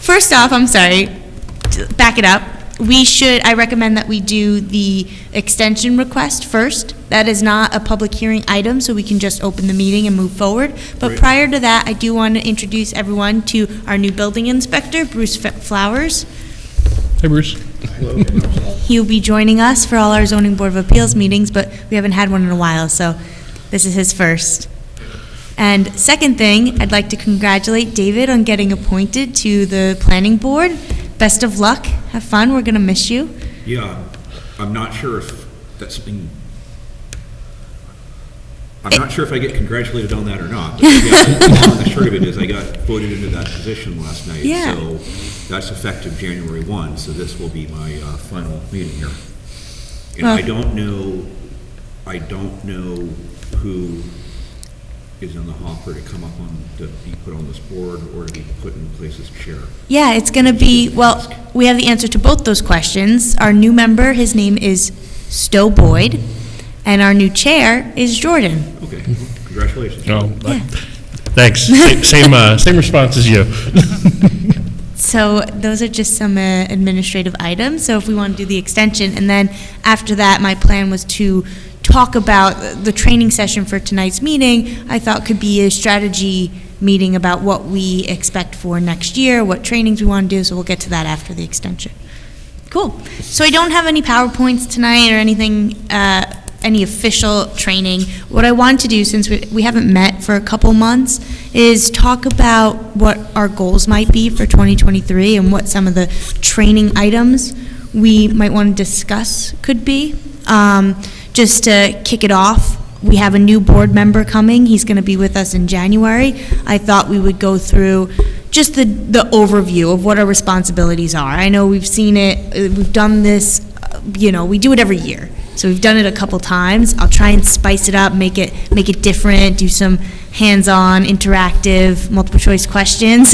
first off, I'm sorry, back it up. I recommend that we do the extension request first. That is not a public hearing item, so we can just open the meeting and move forward. But Great. prior to that, I do want to introduce everyone to our new building inspector, Bruce Flowers. Hey, Bruce. He'll be joining us for all our zoning board of appeals meetings, but we haven't had one in a while, so this is his first. And second thing, I'd like to congratulate David on getting appointed to the planning board. Best of luck. Have fun. We're going to miss you. Yeah, I'm not sure if that's been, I'm not sure if I get congratulated on that or not. But yeah, the long and the short of it is I got voted into that position last night. Yeah. So that's effective January 1, so this will be my final meeting here. And Well- I don't know who is in the hopper to come up on, to be put on this board or to be put in place as chair. Yeah, it's going to be, well, we have the answer to both those questions. Our new member, his name is Stowe Boyd, and our new chair is Jordan. Okay, congratulations. Oh, Yeah. thanks. Same response as you. So those are just some administrative items. So if we want to do the extension, and then after that, my plan was to talk about the training session for tonight's meeting. I thought could be a strategy meeting about what we expect for next year, what trainings we want to do, so we'll get to that after the extension. Cool. So I don't have any PowerPoints tonight or anything, any official training. What I want to do, since we haven't met for a couple months, is talk about what our goals might be for 2023 and what some of the training items we might want to discuss could be. Just to kick it off, we have a new board member coming. He's going to be with us in January. I thought we would go through just the overview of what our responsibilities are. I know we've seen it, we've done this, we do it every year. So we've done it a couple times. I'll try and spice it up, make it different, do some hands-on, interactive, multiple choice questions.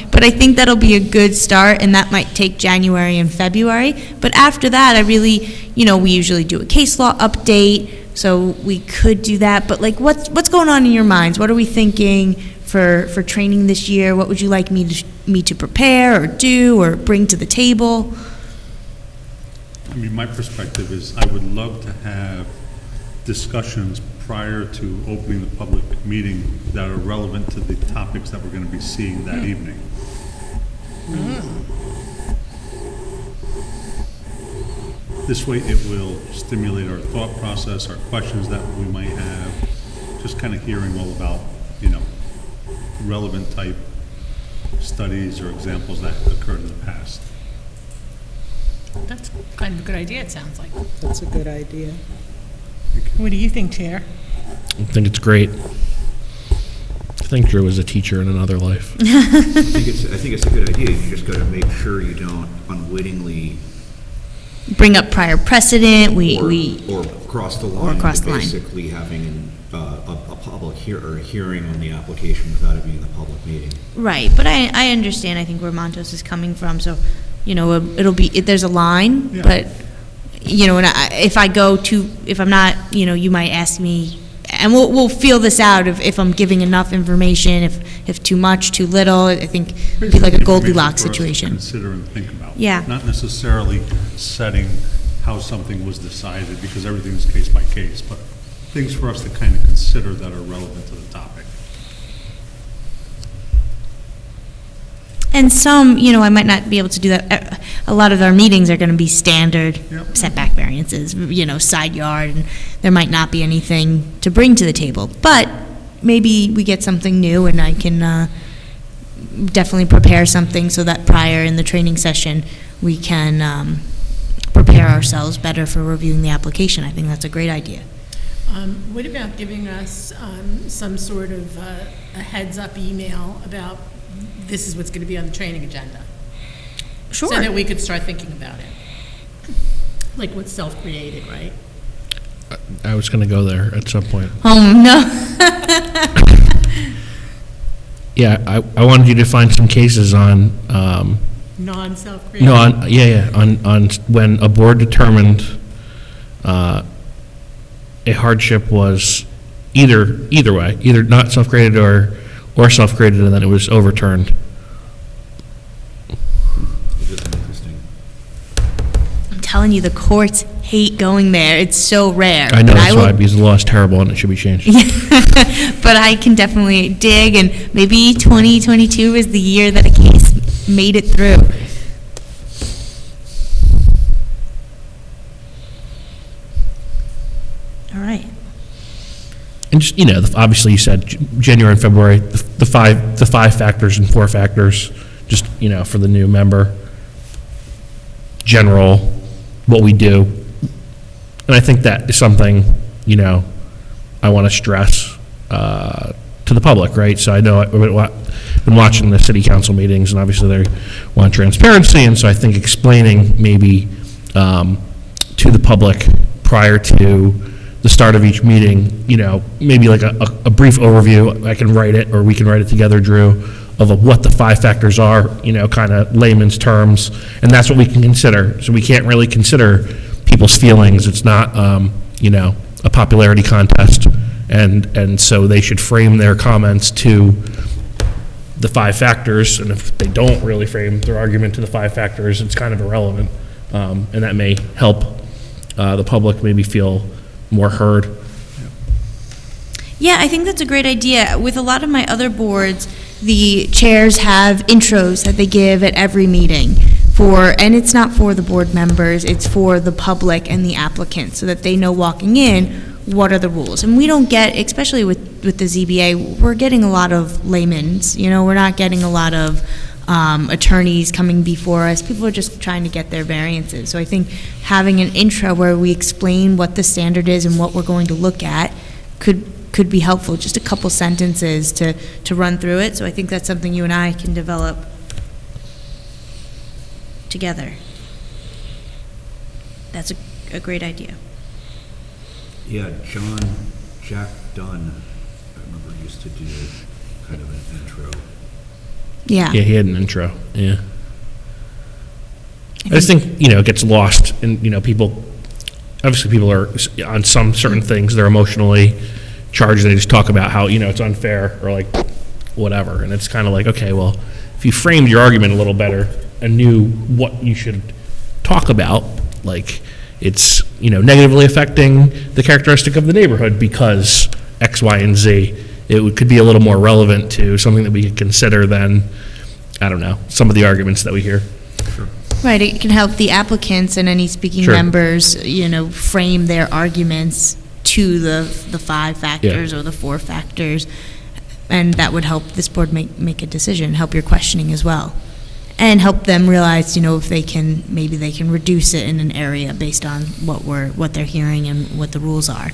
But I think that'll be a good start, and that might take January and February. But after that, I really, we usually do a case law update, so we could do that. But like, what's going on in your minds? What are we thinking for training this year? What would you like me to prepare or do or bring to the table? I mean, my perspective is I would love to have discussions prior to opening the public meeting that are relevant to the topics that we're going to be seeing that evening. This way it will stimulate our thought process, our questions that we might have, just kind of hearing all about, relevant type studies or examples that occurred in the past. That's kind of a good idea, it sounds like. That's a good idea. What do you think, Chair? I think it's great. I think Drew was a teacher in another life. I think it's a good idea. You just got to make sure you don't unwittingly Bring up prior precedent, or cross the line. cross the line. Basically having a public hearing on the application without it being the public meeting. Right, but I understand, I think, where Montos is coming from, so, it'll be, there's a line, Yeah. but, and if I'm not, you might ask me, and we'll feel this out if I'm giving enough information, if too much, too little. I think it'd be like a Basically, Goldilocks information for us to situation. Consider and think about. Yeah. Not necessarily setting how something was decided, because everything's case by case, but things for us to kind of consider that are relevant to the topic. And some, I might not be able to do that. A lot of our meetings are going to be standard Yep. setback variances, side yard, and there might not be anything to bring to the table. But maybe we get something new, and I can definitely prepare something so that prior in the training session, we can prepare ourselves better for reviewing the application. I think that's a great idea. What about giving us some sort of a heads-up email about this is what's going to be on the training agenda? Sure. So that we could start thinking about it. Like what's self-created, right? I was going to go there at some point. Oh, no. Yeah, I wanted you to find some cases on, Non-self-created? no, on when a board determined a hardship was either way, either not self-graded or self-graded, and then it was overturned. It is interesting. I'm telling you, the courts hate going there. It's so rare. I know, But that's will- why, because the law is terrible and it should be changed. But I can definitely dig, and maybe 2022 is the year that a case made it through. All right. And just, obviously you said January and February, the five factors and 4 factors, just, for the new member. General, what we do. And I think that is something, I want to stress to the public, right? So I know I've been watching the city council meetings, and obviously they want transparency, and so I think explaining maybe to the public prior to the start of each meeting, maybe like a brief overview, I can write it, or we can write it together, Drew, of what the 5 factors are, kind of layman's terms, and that's what we can consider. So we can't really consider people's feelings. It's not, a popularity contest, and so they should frame their comments to the 5 factors, and if they don't really frame their argument to the 5 factors, it's kind of irrelevant, and that may help the public maybe feel more heard. Yeah, I think that's a great idea. With a lot of my other boards, the chairs have intros that they give at every meeting and it's not for the board members, it's for the public and the applicant, so that they know walking in, what are the rules? And we don't get, especially with the ZBA, we're getting a lot of layman's, we're not getting a lot of attorneys coming before us. People are just trying to get their variances. So I think having an intro where we explain what the standard is and what we're going to look at could be helpful, just a couple sentences to run through it. So I think that's something you and I can develop together. That's a great idea. Yeah, Jack Dunn, I remember, used to do kind of an intro. Yeah. Yeah, he had an intro, yeah. I just think, it gets lost, and, people are, on some certain things, they're emotionally charged, they just talk about how, it's unfair, or like, whatever, and it's kind of like, okay, well, if you framed your argument a little better and knew what you should talk about, like, it's, negatively affecting the characteristic of the neighborhood because X, Y, and Z, could be a little more relevant to something that we could consider than, I don't know, some of the arguments that we hear. Right, it can help the applicants and any speaking Sure. members, frame their arguments to the 5 factors or the 4 factors, and that would help this board make a decision, help your questioning as well, and help them realize, if maybe they can reduce it in an area based on what they're hearing and what the rules are.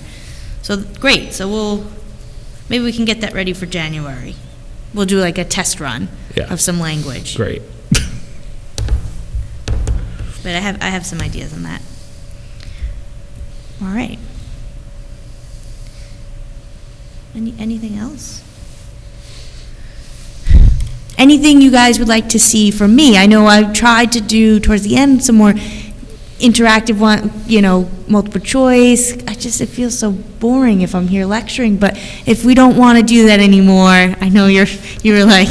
So, great, so maybe we can get that ready for January. We'll do like a test run of some language. Great. But I have some ideas on that. All right. Anything else? Anything you guys would like to see from me? I know I've tried to do towards the end some more interactive one, multiple choice. It feels so boring if I'm here lecturing, but if we don't want to do that anymore, I know you were like,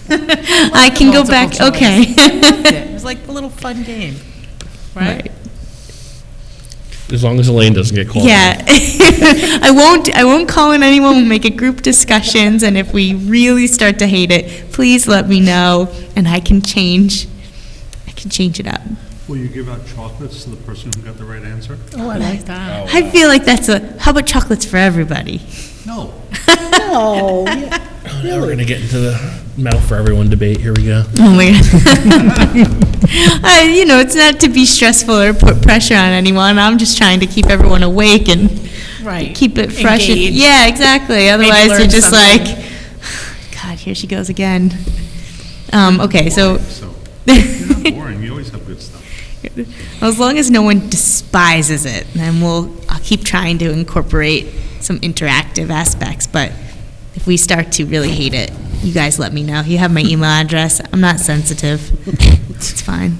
I can go back, okay. It was like a little fun game, right? As long as Elaine doesn't get called. Yeah. I won't call in anyone. We'll make it group discussions, and if we really start to hate it, please let me know, and I can change it up. Will you give out chocolates to the person who got the right answer? Oh, I like that. I feel like how about chocolates for everybody? No. Now we're going to get into the medal for everyone debate. Here we go. Oh my God. It's not to be stressful or put pressure on anyone. I'm just trying to keep everyone awake and keep it fresh. Engaged. Yeah, exactly. Otherwise, learn they're just something. like, God, here she goes again. Okay, so You're not boring, you always have good stuff. as long as no one despises it, then I'll keep trying to incorporate some interactive aspects. But if we start to really hate it, you guys let me know. You have my email address. I'm not sensitive. It's fine.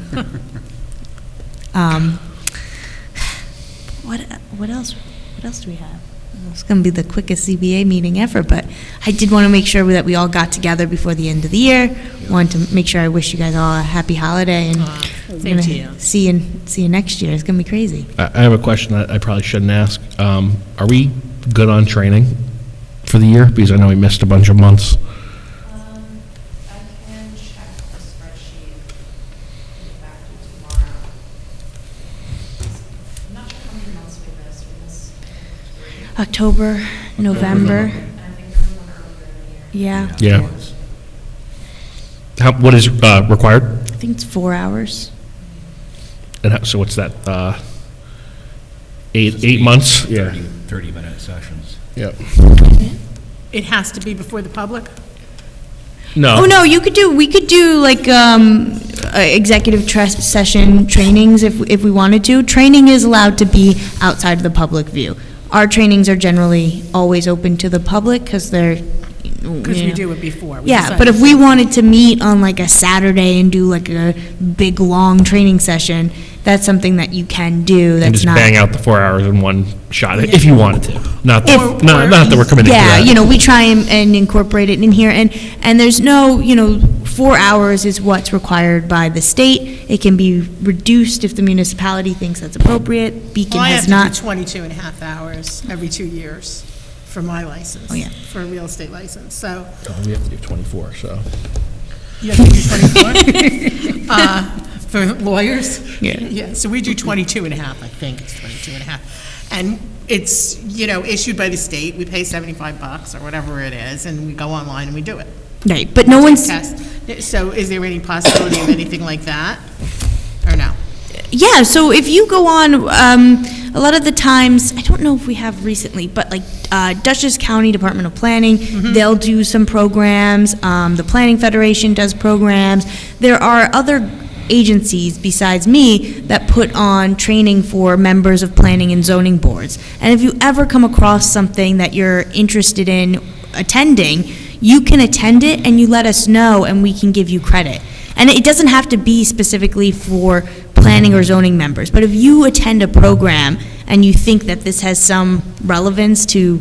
What else? What else do we have? It's going to be the quickest ZBA meeting ever, but I did want to make sure that we all got together before the end of the year. Wanted to make sure I wish you guys all a happy holiday, and we're Same gonna to you. see you next year. It's going to be crazy. I have a question that I probably shouldn't ask. Are we good on training for the year? Because I know we missed a bunch of months. I can check the spreadsheet and get back to you tomorrow. I'm not sure how many months we missed. We missed October, November, and I think there was one earlier in the year. yeah. Yeah. What is required? I think it's 4 hours. And so what's that? 8 months? Yeah. 30-minute sessions. Yep. It has to be before the public? No. Oh, no, we could do like executive session trainings if we wanted to. Training is allowed to be outside of the public view. Our trainings are generally always open to the public because they're, Because you we know. do it before. We Yeah, decide but if we to- wanted to meet on like a Saturday and do like a big, long training session, that's something that you can do. And That's just not. bang out the 4 hours in one shot, if you wanted to. Not If- not that we're committing to Yeah, that. you know, we try and incorporate it in here, and there's no, 4 hours is what's required by the state. It can be reduced if the municipality thinks that's appropriate. Beacon Well, I has have not. to do 22 and a half hours every 2 years for my license. Oh, yeah. For a real estate license, so We have to do 24, so. you have to do 24? For lawyers? Yeah. Yeah, so we do 22 and a half, I think it's 22 and a half. And it's, issued by the state, we pay $75 or whatever it is, and we go online and we do it. Right, but no one's. Test. So is there any possibility of anything like that, or no? Yeah, so if you go on, a lot of the times, I don't know if we have recently, but like Dutchess County Department of Planning, they'll do some programs. The Planning Federation does programs. There are other agencies besides me that put on training for members of planning and zoning boards. And if you ever come across something that you're interested in attending, you can attend it and you let us know and we can give you credit. And it doesn't have to be specifically for planning or zoning members, but if you attend a program and you think that this has some relevance to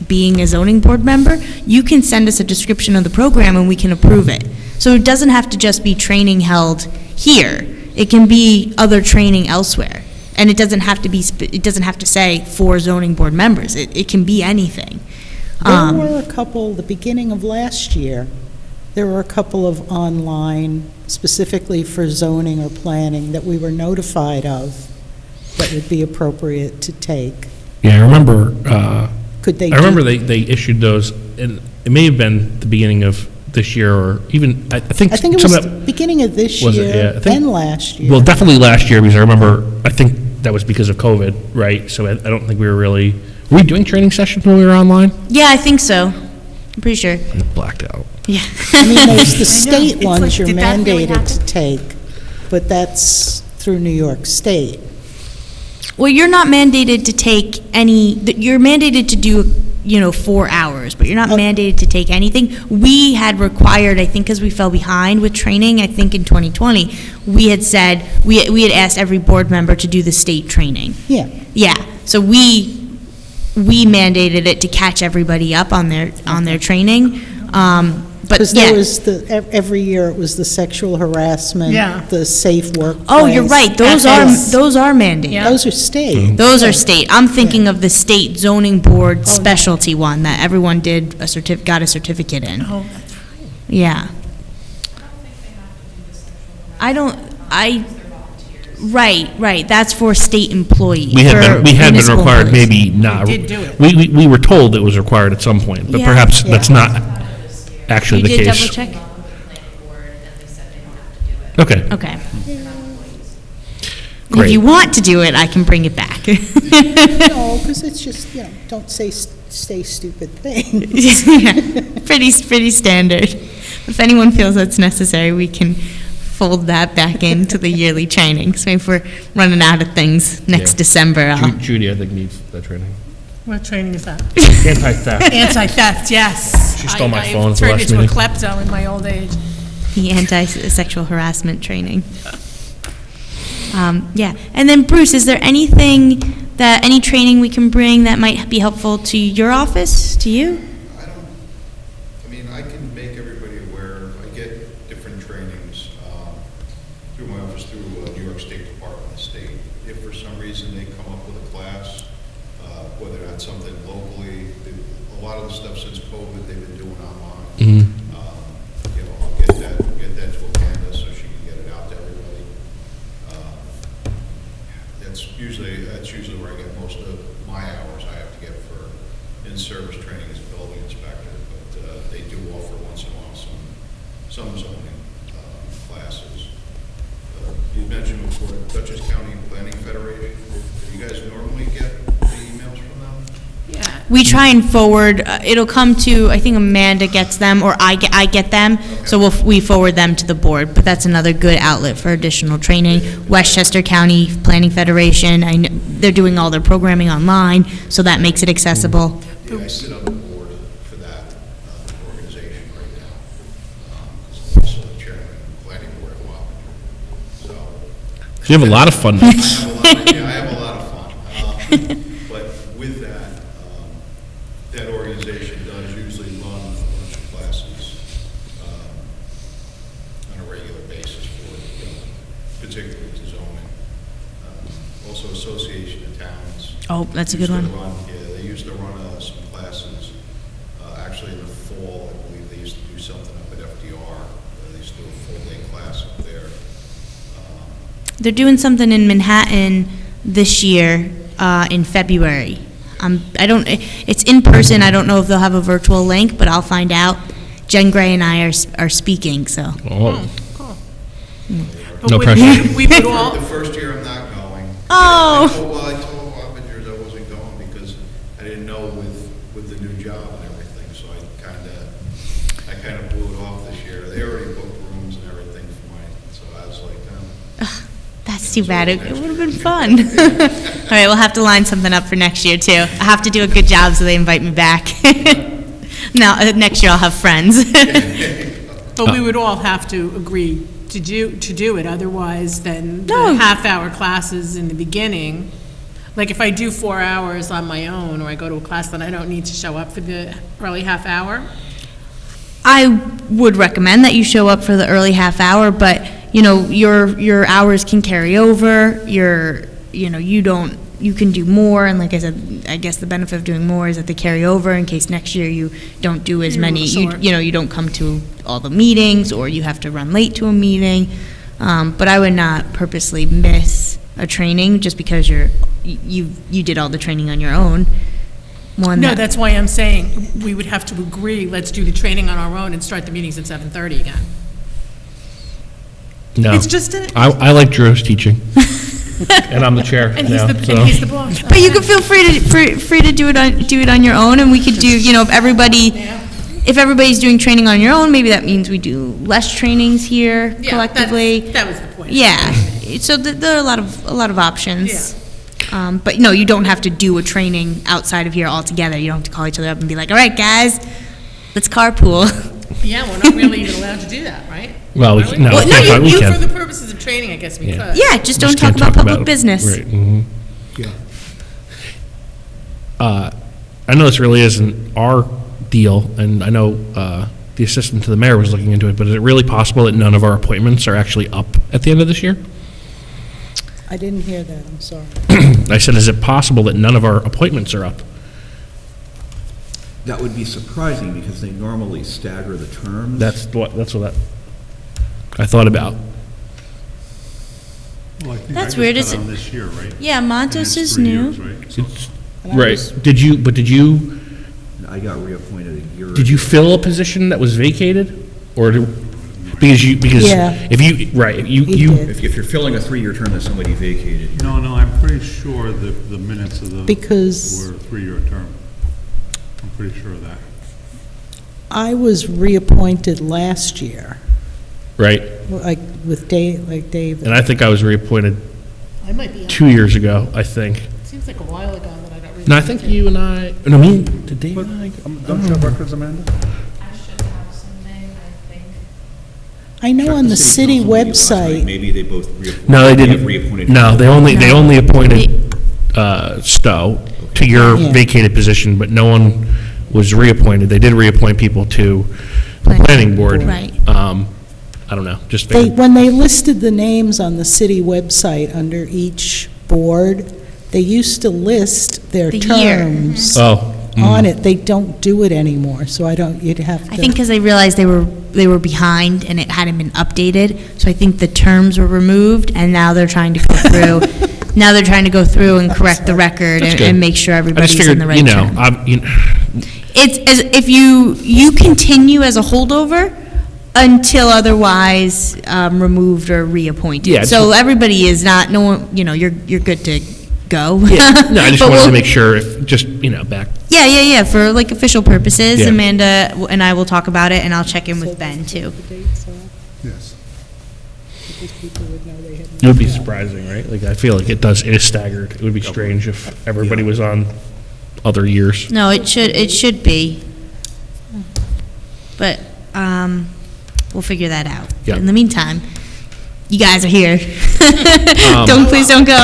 being a zoning board member, you can send us a description of the program and we can approve it. So it doesn't have to just be training held here. It can be other training elsewhere. And it doesn't have to be, it doesn't have to say for zoning board members. It can be anything. There were a couple, the beginning of last year, there were a couple of online, specifically for zoning or planning, that we were notified of that would be appropriate to take. Yeah, I remember, Could they I remember do? they issued those, and it may have been the beginning of this year, or even, I think. I think it some was of the that- beginning of this Was it? Yeah, year I think- and last year. Well, definitely last year, because I remember, I think that was because of COVID, right? So I don't think we were really, were we doing training sessions when we were online? Yeah, I think so. I'm pretty sure. I blacked out. Yeah. I mean, there's the It's state like, ones you're did that really mandated to happen? take, but that's through New York State. Well, you're not mandated to take you're mandated to do, 4 hours, but you're not Oh. mandated to take anything. We had required, I think, because we fell behind with training, I think in 2020, we had said, we had asked every board member to do the state training. Yeah. Yeah, so we mandated it to catch everybody up on their training. But Because yeah. there was every year it was the sexual harassment, Yeah. the safe workplace. Oh, you're right, those are Ethics. mandated. Yeah. Those are state. Those are state. I'm thinking of the state zoning board specialty one that everyone did got a certificate in. Oh, that's right. Yeah. Right, that's for state employees. We had been municipal required, employees. maybe not. We did do it. We were told it was required at some point, but Yeah. perhaps that's not actually You the did case. double check? Okay, Okay. If Great. you want to do it, I can bring it back. No, because it's just, don't say stupid things. Yeah, pretty standard. If anyone feels that's necessary, we can fold that back into the yearly training. So if we're running out of things next Yeah. December, I'll. Judy, I think, needs that training. What training is that? Anti-theft. Anti-theft, yes. She stole my I've phone at the last turned into a meeting. klepto in my old age. The anti-sexual harassment training. Yeah, and then Bruce, is there anything that, any training we can bring that might be helpful to your office, to you? I can make everybody aware. I get different trainings through my office, through New York State Department of State. If for some reason they come up with a class, whether that's something locally, a lot of the stuff since COVID they've been doing online. I'll get that to Amanda so she can get it out to everybody. That's usually where I get most of my hours I have to get for in-service training as a building inspector. But they do offer once in a while some zoning classes. You mentioned before Dutchess County Planning Federation. Do you guys normally get the emails from them? Yeah. We try and forward, it'll come to, I think Amanda gets them, or I get them, so we forward them to the board, but that's another good outlet for additional training. Westchester County Planning Federation, they're doing all their programming online, so that makes it accessible. Yeah, I sit on the board for that organization right now. I'm also the chairman of the planning board at Wappinger. So You have a lot of fun nights. I have a lot of fun. But with that, that organization does usually run a bunch of classes on a regular basis for, particularly to zoning. Also Association of Towns. Oh, that's a good used to one. They used to run some classes, actually in the fall, I believe they used to do something up at FDR. They used to do a full-day class up there. They're doing something in Manhattan this year, in February. It's in person, I don't know if they'll have a virtual link, but I'll find out. Jen Gray and I are speaking, so. Oh. But No we- pressure. We would all, The first year I'm not going. Oh. I told Wappingers I wasn't going because I didn't know with the new job and everything, so I kind of blew it off this year. They already booked rooms and everything for mine, so I was like, That's too bad. It would have been fun. All right, we'll have to line something up for next year, too. I have to do a good job so they invite me back. Now, next year I'll have friends. but we would all have to agree to do it, otherwise then No. the half-hour classes in the beginning, like if I do 4 hours on my own, or I go to a class, then I don't need to show up for the early half hour? I would recommend that you show up for the early half hour, but, your hours can carry over, you can do more, and like I said, I guess the benefit of doing more is that they carry over in case next year you don't do as You're a many, little short. you don't come to all the meetings, or you have to run late to a meeting. But I would not purposely miss a training just because you did all the training on your own. No, that's why I'm saying we would have to agree, let's do the training on our own and start the meetings at 7:30 again. No. It's just I like Drew's teaching. And I'm the chair and now, he's the boss. But you can feel free to do it on your own, and we could do, if everybody's doing training on your own, maybe that means we do less trainings here Yeah, collectively. That was the point. Yeah, so there are a lot of options. But no, you don't have to do a training outside of here altogether. You don't have to call each other up and be like, all right, guys, let's carpool. Yeah, we're not really even allowed to do that, right? Well, we Are can- no, Well, no, we For can. the purposes of training, I guess we Yeah. could. Yeah, just don't Just talk can't about public about- business. Right. Mhm. Yeah. I know this really isn't our deal, and I know the assistant to the mayor was looking into it, but is it really possible that none of our appointments are actually up at the end of this year? I didn't hear that, I'm sorry. I said, is it possible that none of our appointments are up? That would be surprising because they normally stagger the terms. That's what I thought about. Well, I think That's I just weird, got is it- on this year, right? Yeah, And Montos it's is 3 new. years, right? So- And I Right. was- Did you I got reappointed a year. Did you fill a position that was vacated? Or, because Yeah. if you, right, He did. If you're filling a 3-year term that somebody vacated, you're- No, I'm pretty sure the minutes of the. Because- Were a 3-year term. I'm pretty sure of that. I was reappointed last year, right, like with David. and I think I was reappointed I might be, 2 years ago, I think. seems like a while ago that I don't really. No, I think you and I, no, me, did Dave and I? Don't you have records, Amanda? I should have something, I think. I know Check on the city council meeting last night. website, Maybe they both reappointed. No, they may have didn't. reappointed. No, they only appointed Stowe to your Yeah. vacated position, but no one was reappointed. They did reappoint people to the planning board. Right. I don't know, just They, figured. when they listed the names on the city website under each board, they used to list their The year. terms Oh. on it. They don't do it anymore, so I don't, you'd have to. I think because they realized they were behind and it hadn't been updated, so I think the terms were removed, and now they're trying to go through, and correct the record That's and good. make sure I just everybody's in figured, the right you know, term. It's, as if you continue as a holdover until otherwise removed or reappointed. Yeah, So everybody is not, no one, you're good to go. yeah, no, I just But wanted to we'll- make sure, if just, back. Yeah, for like official purposes, Yeah. Amanda and I will talk about it, and I'll check in with Ben too. The dates are, Yes. because people would know they had. It would be surprising, right? Like, I feel like it is staggered. It would be strange if everybody was on other years. No, it should be. But, we'll figure that out. Yeah. In the meantime, you guys are here. Um, Please don't go.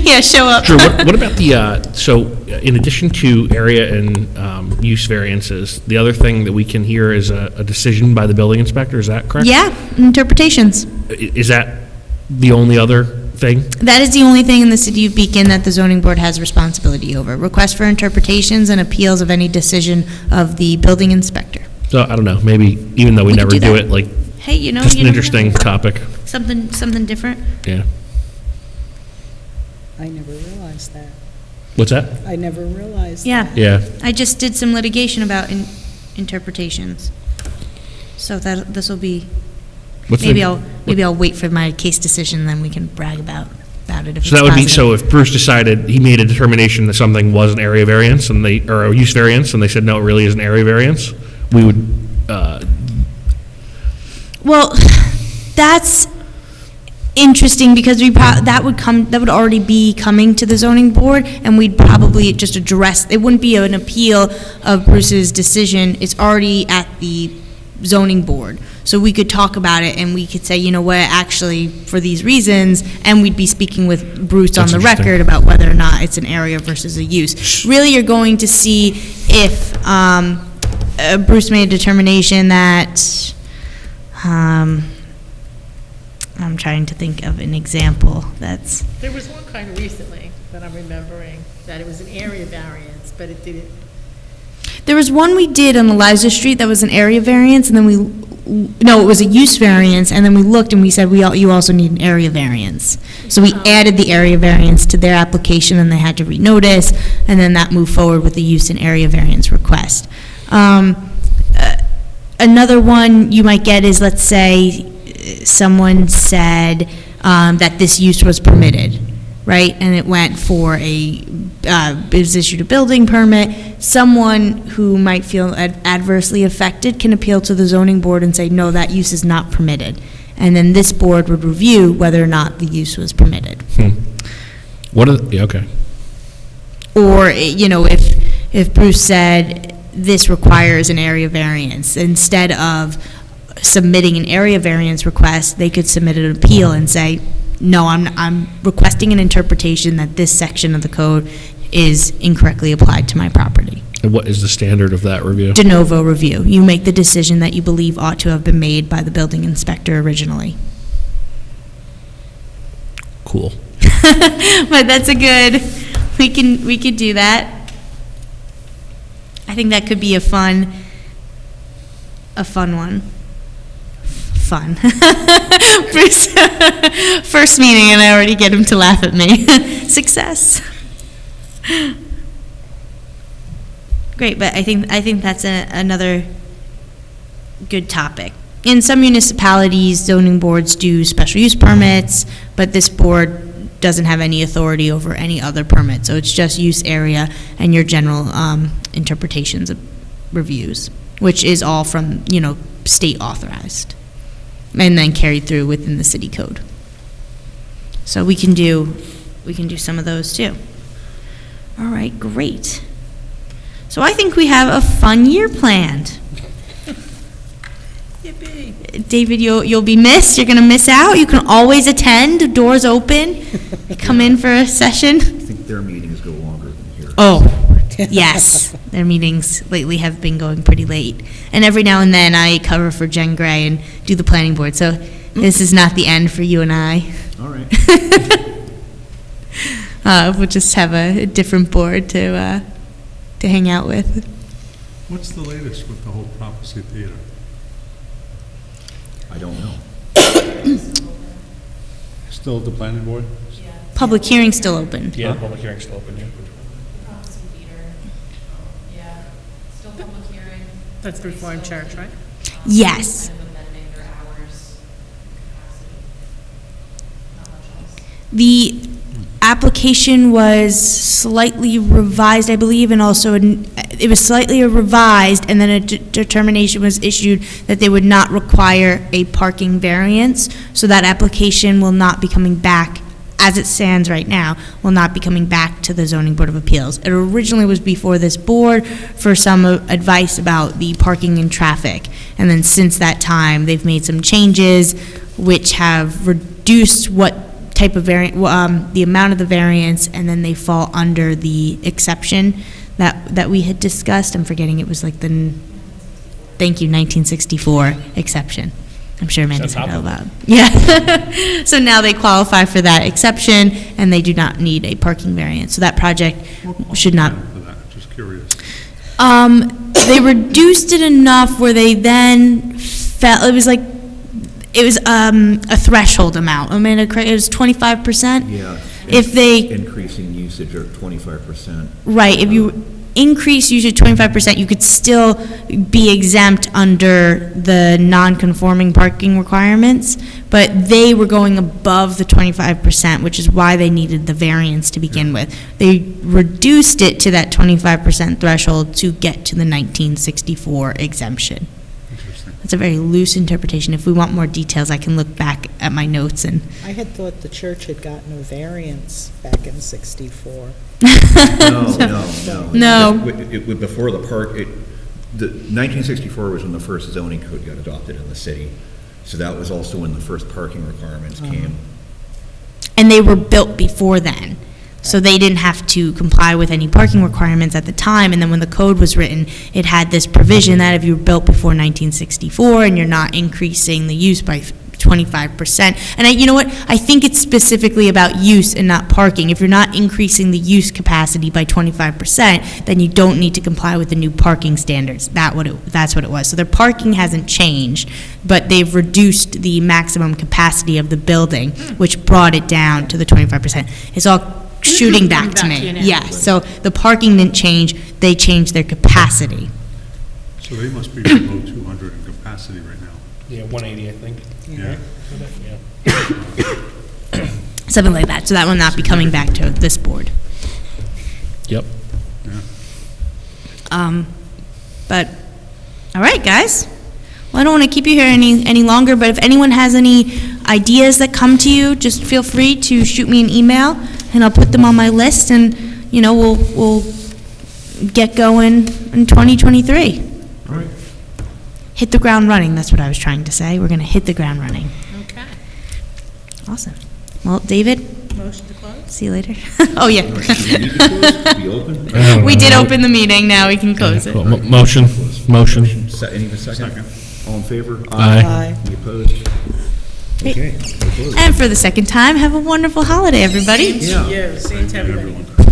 Yeah, show up. Drew, what about the, so in addition to area and use variances, the other thing that we can hear is a decision by the building inspector, is that correct? Yeah, interpretations. Is that the only other thing? That is the only thing in the city of Beacon that the zoning board has responsibility over. Request for interpretations and appeals of any decision of the building inspector. So, I don't know, maybe, even though we We could never do do that. it, like, Hey, just you an never know. interesting topic, Something different. yeah. I never realized that. What's that? I never realized Yeah. that. Yeah, I just did some litigation about interpretations. So that, this will be, what's maybe the? I'll wait for my case decision, then we can brag about it if it's So that would be, positive. so if Bruce decided, he made a determination that something was an area variance, and they, or a use variance, and they said, no, it really is an area variance, we would, Well, that's interesting because that would already be coming to the zoning board, and we'd probably just address, it wouldn't be an appeal of Bruce's decision, it's already at the zoning board. So we could talk about it and we could say, you know what, actually, for these reasons, and we'd be speaking with Bruce on That's the interesting. record about whether or not it's an area versus a use. Really, you're going to see if Bruce made a determination that, I'm trying to think of an example that's, There was one kind of recently that I'm remembering, that it was an area variance, but it didn't, there was one we did on Eliza Street that was an area variance, and then no, it was a use variance, and then we looked and we said, you also need an area variance. So we added the area variance to their application, and they had to renotice, and then that moved forward with the use and area variance request. Another one you might get is, let's say, someone said that this use was permitted, right? And it went for it was issued a building permit. Someone who might feel adversely affected can appeal to the zoning board and say, no, that use is not permitted. And then this board would review whether or not the use was permitted. what are, yeah, okay. Or, if Bruce said, this requires an area variance, instead of submitting an area variance request, they could submit an appeal and say, no, I'm requesting an interpretation that this section of the code is incorrectly applied to my property. And what is the standard of that review? De novo review. You make the decision that you believe ought to have been made by the building inspector originally. Cool. But that's a good, we could do that. I think that could be a fun one. Fun. Bruce, first meeting and I already get him to laugh at me. Success. Great, but I think that's another good topic. In some municipalities, zoning boards do special use permits, but this board doesn't have any authority over any other permit, so it's just use area and your general interpretations of reviews, which is all from, state authorized, and then carried through within the city code. So we can do some of those too. All right, great. So I think we have a fun year planned. David, you'll be missed. You're going to miss out. You can always attend. Doors open. Come in for a session. I think their meetings go longer than here. Oh, yes. Their meetings lately have been going pretty late. And every now and then I cover for Jen Gray and do the planning board. So this is not the end for you and I. All right. We'll just have a different board to hang out with. What's the latest with the whole Prophecy Theater? I don't know. Still at the planning board? Public hearing's still open. Yeah, public hearing's still open, yeah. Prophecy Theater, yeah, still public hearing. That's the Reformed Church, right? Yes. Kind of amending their hours, capacity, not much else. The application was slightly revised, I believe, and also it was slightly revised, and then a determination was issued that they would not require a parking variance. So that application will not be coming back, as it stands right now, will not be coming back to the Zoning Board of Appeals. It originally was before this board for some advice about the parking and traffic. And then since that time, they've made some changes which have reduced what type of variant, the amount of the variance, and then they fall under the exception that we had discussed. I'm forgetting, it was like the, thank you, 1964 exception. I'm sure Amanda said it out loud. Yeah. So now they qualify for that exception, and they do not need a parking variance. So that project should not. For that, just curious. They reduced it enough where they then felt, it was like, it was a threshold amount. I mean, it was 25%. Yeah. If they, Increasing usage of 25%. right, if you increase usage 25%, you could still be exempt under the non-conforming parking requirements, but they were going above the 25%, which is why they needed the variance to begin with. They reduced it to that 25% threshold to get to the 1964 exemption. Interesting. It's a very loose interpretation. If we want more details, I can look back at my notes and. I had thought the church had gotten a variance back in '64. No. No. Before the park, the 1964 was when the first zoning code got adopted in the city. So that was also when the first parking requirements came. And they were built before then. So they didn't have to comply with any parking requirements at the time. And then when the code was written, it had this provision that if you were built before 1964 and you're not increasing the use by 25%. And you know what? I think it's specifically about use and not parking. If you're not increasing the use capacity by 25%, then you don't need to comply with the new parking standards. That's what it was. So their parking hasn't changed, but they've reduced the maximum capacity of the building, which brought it down to the 25%. It's all shooting back to Back to me. you now. Yeah, so the parking didn't change, they changed their capacity. So they must be below 200 in capacity right now. Yeah, 180, I think. Yeah. Yeah. Something like that, so that will not be coming back to this board. Yep. Yeah. But, all right, guys. Well, I don't want to keep you here any longer, but if anyone has any ideas that come to you, just feel free to shoot me an email, and I'll put them on my list, and, you know, we'll get going in 2023. All right. Hit the ground running, that's what I was trying to say. We're going to hit the ground running. Okay. Awesome. Well, David, Motion to close? see you later. Oh, yeah. Do we need to close? Do we open? We did open the meeting, now we can close it. Motion. Any second? All in favor? Aye. Any opposed? Great. Okay. we're closed. And for the second time, have a wonderful holiday, everybody. Yeah. Yeah, same to Thank you, everybody. everyone.